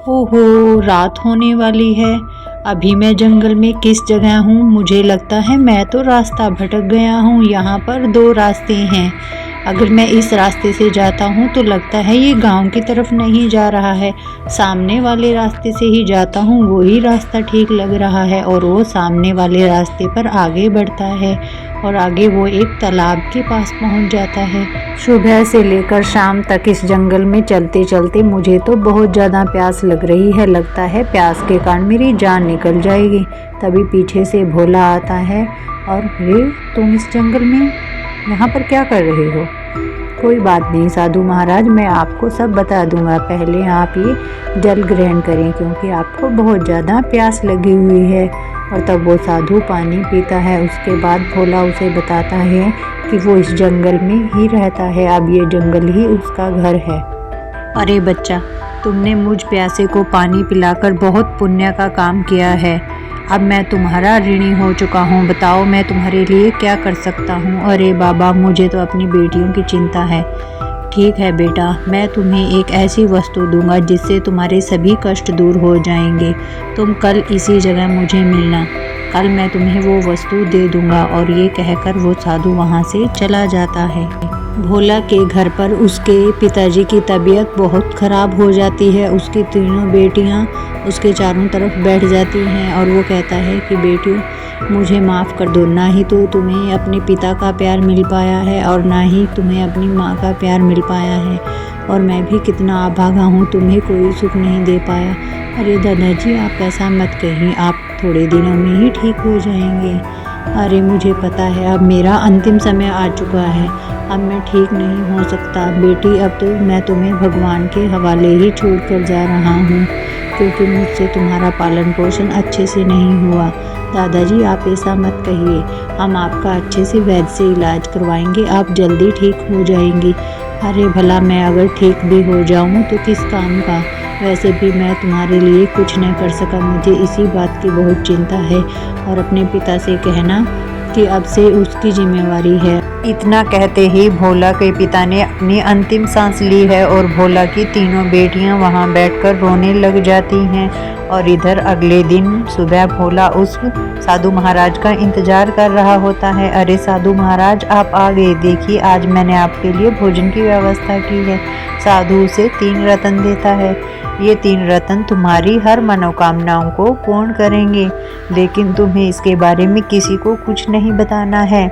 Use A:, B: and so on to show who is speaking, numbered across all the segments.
A: ओहो, रात होने वाली है। अभी मैं जंगल में किस जगह हूँ? मुझे लगता है मैं तो रास्ता भटक गया हूँ। यहाँ पर दो रास्ते हैं। अगर मैं इस रास्ते से जाता हूँ तो लगता है ये गांव की तरफ नहीं जा रहा है। सामने वाले रास्ते से ही जाता हूँ, वही रास्ता ठीक लग रहा है। और वो सामने वाले रास्ते पर आगे बढ़ता है और आगे वो एक तालाब के पास पहुँच जाता है। सुबह से लेकर शाम तक इस जंगल में चलते चलते मुझे तो बहुत ज़्यादा प्यास लग रही है। लगता है प्यास के कारण मेरी जान निकल जाएगी। तभी पीछे से भोला आता है और रे, तुम इस जंगल में यहाँ पर क्या कर रहे हो? कोई बात नहीं साधु महाराज, मैं आपको सब बता दूंगा। पहले आप ये जल ग्रहण करें क्योंकि आपको बहुत ज़्यादा प्यास लगी हुई है। और तब वो साधु पानी पीता है। उसके बाद भोला उसे बताता है कि वो इस जंगल में ही रहता है। अब ये जंगल ही उसका घर है। अरे बच्चा, तुमने मुझ प्यासे को पानी पिलाकर बहुत पुण्य का काम किया है। अब मैं तुम्हारा ऋणी हो चुका हूँ। बताओ मैं तुम्हारे लिए क्या कर सकता हूँ? अरे बाबा, मुझे तो अपनी बेटियों की चिंता है। ठीक है बेटा, मैं तुम्हें एक ऐसी वस्तु दूंगा जिससे तुम्हारे सभी कष्ट दूर हो जाएंगे। तुम कल इसी जगह मुझे मिलना। कल मैं तुम्हें वो वस्तु दे दूंगा। और ये कहकर वो साधु वहाँ से चला जाता है। भोला के घर पर उसके पिताजी की तबीयत बहुत ख़राब हो जाती है। उसकी तीनों बेटियां उसके चारों तरफ बैठ जाती हैं और वो कहता है कि बेटियों, मुझे माफ़ कर दो। ना ही तो तुम्हें अपने पिता का प्यार मिल पाया है और ना ही तुम्हें अपनी माँ का प्यार मिल पाया है। और मैं भी कितना अभागा हूँ, तुम्हें कोई सुख नहीं दे पाया। अरे दादाजी, आप ऐसा मत कहिए, आप थोड़े दिनों में ही ठीक हो जाएंगे। अरे मुझे पता है, अब मेरा अंतिम समय आ चुका है। अब मैं ठीक नहीं हो सकता। बेटी, अब तो मैं तुम्हें भगवान के हवाले ही छोड़ कर जा रहा हूँ क्योंकि मुझसे तुम्हारा पालन पोषण अच्छे से नहीं हुआ। दादाजी, आप ऐसा मत कहिए। हम आपका अच्छे से वैद्य से इलाज करवाएंगे, आप जल्दी ठीक हो जाएंगी। अरे भला मैं अगर ठीक भी हो जाऊँ तो किस काम का? वैसे भी मैं तुम्हारे लिए कुछ नहीं कर सका। मुझे इसी बात की बहुत चिंता है। और अपने पिता से कहना कि अब से उसकी जिम्मेवारी है। इतना कहते ही भोला के पिता ने अपनी अंतिम सांस ली है और भोला की तीनों बेटियां वहां बैठकर रोने लग जाती हैं। और इधर अगले दिन सुबह भोला उस साधु महाराज का इंतजार कर रहा होता है। अरे साधु महाराज, आप आ गए। देखिए, आज मैंने आपके लिए भोजन की व्यवस्था की है। साधु उसे 3 रत्न देता है। ये 3 रत्न तुम्हारी हर मनोकामनाओं को पूर्ण करेंगे, लेकिन तुम्हें इसके बारे में किसी को कुछ नहीं बताना है।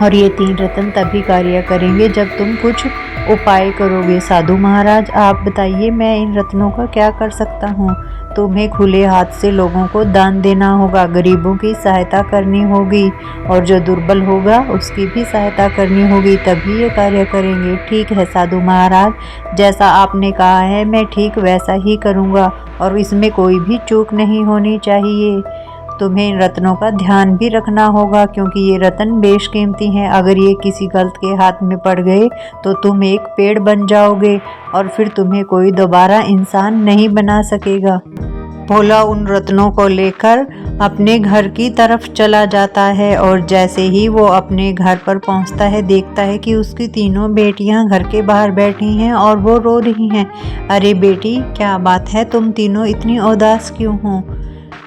A: और ये 3 रत्न तभी कार्य करेंगे जब तुम कुछ उपाय करोगे। साधु महाराज, आप बताइए, मैं इन रत्नों का क्या कर सकता हूँ? तुम्हें खुले हाथ से लोगों को दान देना होगा, गरीबों की सहायता करनी होगी और जो दुर्बल होगा उसकी भी सहायता करनी होगी, तभी ये कार्य करेंगे। ठीक है साधु महाराज, जैसा आपने कहा है मैं ठीक वैसा ही करूँगा और इसमें कोई भी चूक नहीं होनी चाहिए। तुम्हें इन रत्नों का ध्यान भी रखना होगा क्योंकि ये रत्न बेशकीमती हैं। अगर ये किसी गलत के हाथ में पड़ गए तो तुम एक पेड़ बन जाओगे और फिर तुम्हें कोई दोबारा इंसान नहीं बना सकेगा। भोला उन रत्नों को लेकर अपने घर की तरफ चला जाता है और जैसे ही वो अपने घर पर पहुंचता है, देखता है कि उसकी तीनों बेटियां घर के बाहर बैठी हैं और वो रो रही हैं। अरे बेटी, क्या बात है? तुम तीनों इतनी उदास क्यों हो?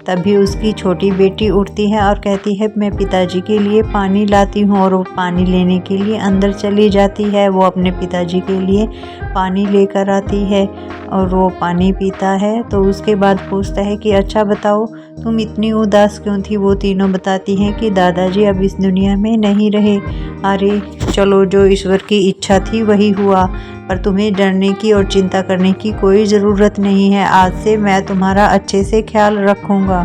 A: तभी उसकी छोटी बेटी उठती है और कहती है, मैं पिताजी के लिए पानी लाती हूँ। और वो पानी लेने के लिए अंदर चली जाती है। वो अपने पिताजी के लिए पानी लेकर आती है और वो पानी पीता है। तो उसके बाद पूछता है कि अच्छा बताओ, तुम इतनी उदास क्यों थी? वो तीनों बताती हैं कि दादाजी अब इस दुनिया में नहीं रहे। अरे चलो, जो ईश्वर की इच्छा थी वही हुआ, पर तुम्हें डरने की और चिंता करने की कोई ज़रूरत नहीं है। आज से मैं तुम्हारा अच्छे से ख्याल रखूँगा।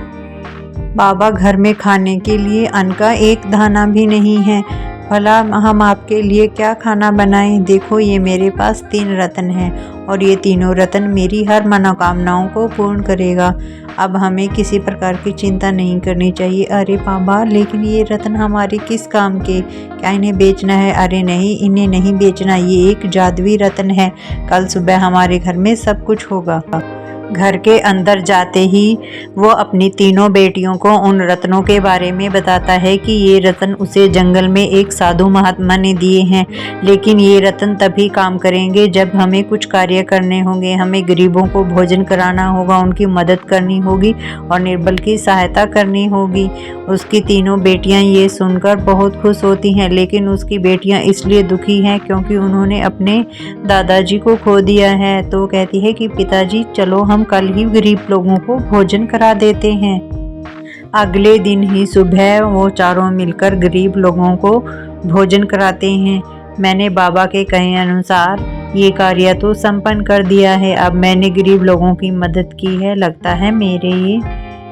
A: बाबा, घर में खाने के लिए अन्न का एक दाना भी नहीं है। भला हम आपके लिए क्या खाना बनाएं? देखो, ये मेरे पास 3 रत्न हैं और ये तीनों रत्न मेरी हर मनोकामनाओं को पूर्ण करेगा। अब हमें किसी प्रकार की चिंता नहीं करनी चाहिए। अरे बाबा, लेकिन ये रत्न हमारे किस काम के? क्या इन्हें बेचना है? अरे नहीं, इन्हें नहीं बेचना। ये एक जादुई रत्न है। कल सुबह हमारे घर में सब कुछ होगा। घर के अंदर जाते ही वो अपनी तीनों बेटियों को उन रत्नों के बारे में बताता है कि ये रत्न उसे जंगल में एक साधु महात्मा ने दिए हैं, लेकिन ये रत्न तभी काम करेंगे जब हमें कुछ कार्य करने होंगे, हमें गरीबों को भोजन कराना होगा, उनकी मदद करनी होगी और निर्बल की सहायता करनी होगी। उसकी तीनों बेटियां ये सुनकर बहुत खुश होती हैं, लेकिन उसकी बेटियां इसलिए दुखी हैं क्योंकि उन्होंने अपने दादाजी को खो दिया है। तो कहती है कि पिताजी चलो हम कल ही गरीब लोगों को भोजन करा देते हैं। अगले दिन ही सुबह वो चारों मिलकर गरीब लोगों को भोजन कराते हैं। मैंने बाबा के कहे अनुसार ये कार्य तो संपन्न कर दिया है। अब मैंने गरीब लोगों की मदद की है, लगता है मेरे ये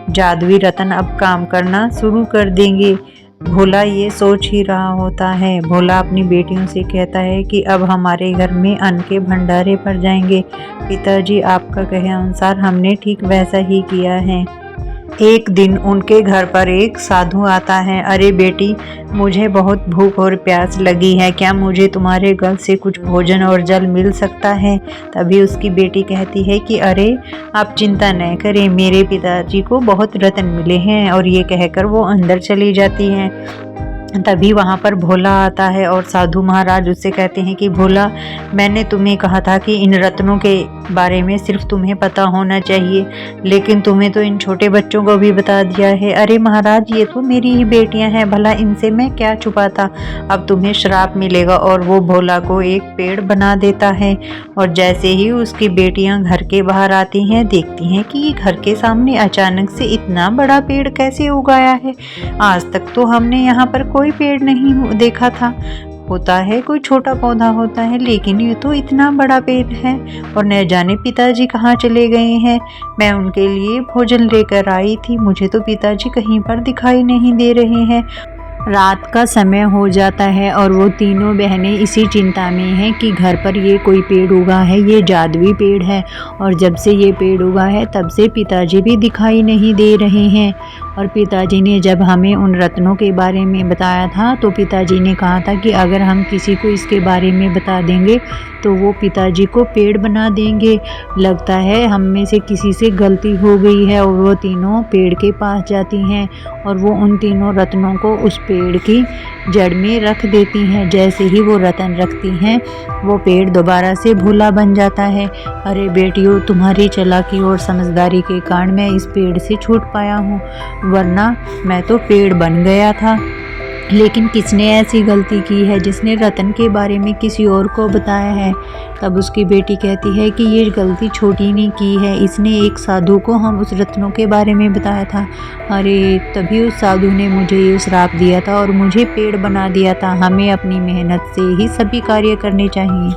A: जादुई रत्न अब काम करना शुरू कर देंगे। भोला ये सोच ही रहा होता है। भोला अपनी बेटियों से कहता है कि अब हमारे घर में अन्न के भंडारे भर जाएंगे। पिताजी आपका कहे अनुसार हमने ठीक वैसा ही किया है। एक दिन उनके घर पर एक साधु आता है। अरे बेटी, मुझे बहुत भूख और प्यास लगी है, क्या मुझे तुम्हारे घर से कुछ भोजन और जल मिल सकता है? तभी उसकी बेटी कहती है कि अरे आप चिंता न करें, मेरे पिताजी को बहुत रत्न मिले हैं, और ये कहकर वो अंदर चली जाती हैं। तभी वहाँ पर भोला आता है और साधु महाराज उससे कहते हैं कि भोला, मैंने तुम्हें कहा था कि इन रत्नों के बारे में सिर्फ तुम्हें पता होना चाहिए, लेकिन तुम्हें तो इन छोटे बच्चों को भी बता दिया है। अरे महाराज, ये तो मेरी ही बेटियां हैं, भला इनसे मैं क्या छुपाता। अब तुम्हें श्राप मिलेगा। और वो भोला को एक पेड़ बना देता है, और जैसे ही उसकी बेटियां घर के बाहर आती हैं, देखती हैं कि ये घर के सामने अचानक से इतना बड़ा पेड़ कैसे उगाया है। आज तक तो हमने यहाँ पर कोई पेड़ नहीं देखा था। होता है कोई छोटा पौधा होता है, लेकिन ये तो इतना बड़ा पेड़ है। और न जाने पिताजी कहाँ चले गए हैं। मैं उनके लिए भोजन लेकर आई थी, मुझे तो पिताजी कहीं पर दिखाई नहीं दे रहे हैं। रात का समय हो जाता है और वो तीनों बहनें इसी चिंता में हैं कि घर पर ये कोई पेड़ उगा है, ये जादुई पेड़ है, और जब से ये पेड़ उगा है तब से पिताजी भी दिखाई नहीं दे रहे हैं। और पिताजी ने जब हमें उन रत्नों के बारे में बताया था, तो पिताजी ने कहा था कि अगर हम किसी को इसके बारे में बता देंगे तो वो पिताजी को पेड़ बना देंगे। लगता है हम में से किसी से गलती हो गई है। और वो तीनों पेड़ के पास जाती हैं और वो उन तीनों रत्नों को उस पेड़ की जड़ में रख देती हैं। जैसे ही वो रत्न रखती हैं, वो पेड़ दोबारा से भोला बन जाता है। अरे बेटियों, तुम्हारी चालाकी और समझदारी के कारण मैं इस पेड़ से छूट पाया हूँ, वरना मैं तो पेड़ बन गया था। लेकिन किसने ऐसी गलती की है जिसने रतन के बारे में किसी और को बताया है? तब उसकी बेटी कहती है कि ये गलती छोटी ने की है, इसने एक साधु को हम उस रत्नों के बारे में बताया था। अरे तभी उस साधु ने मुझे ये श्राप दिया था और मुझे पेड़ बना दिया था। हमें अपनी मेहनत से ही सभी कार्य करने चाहिए।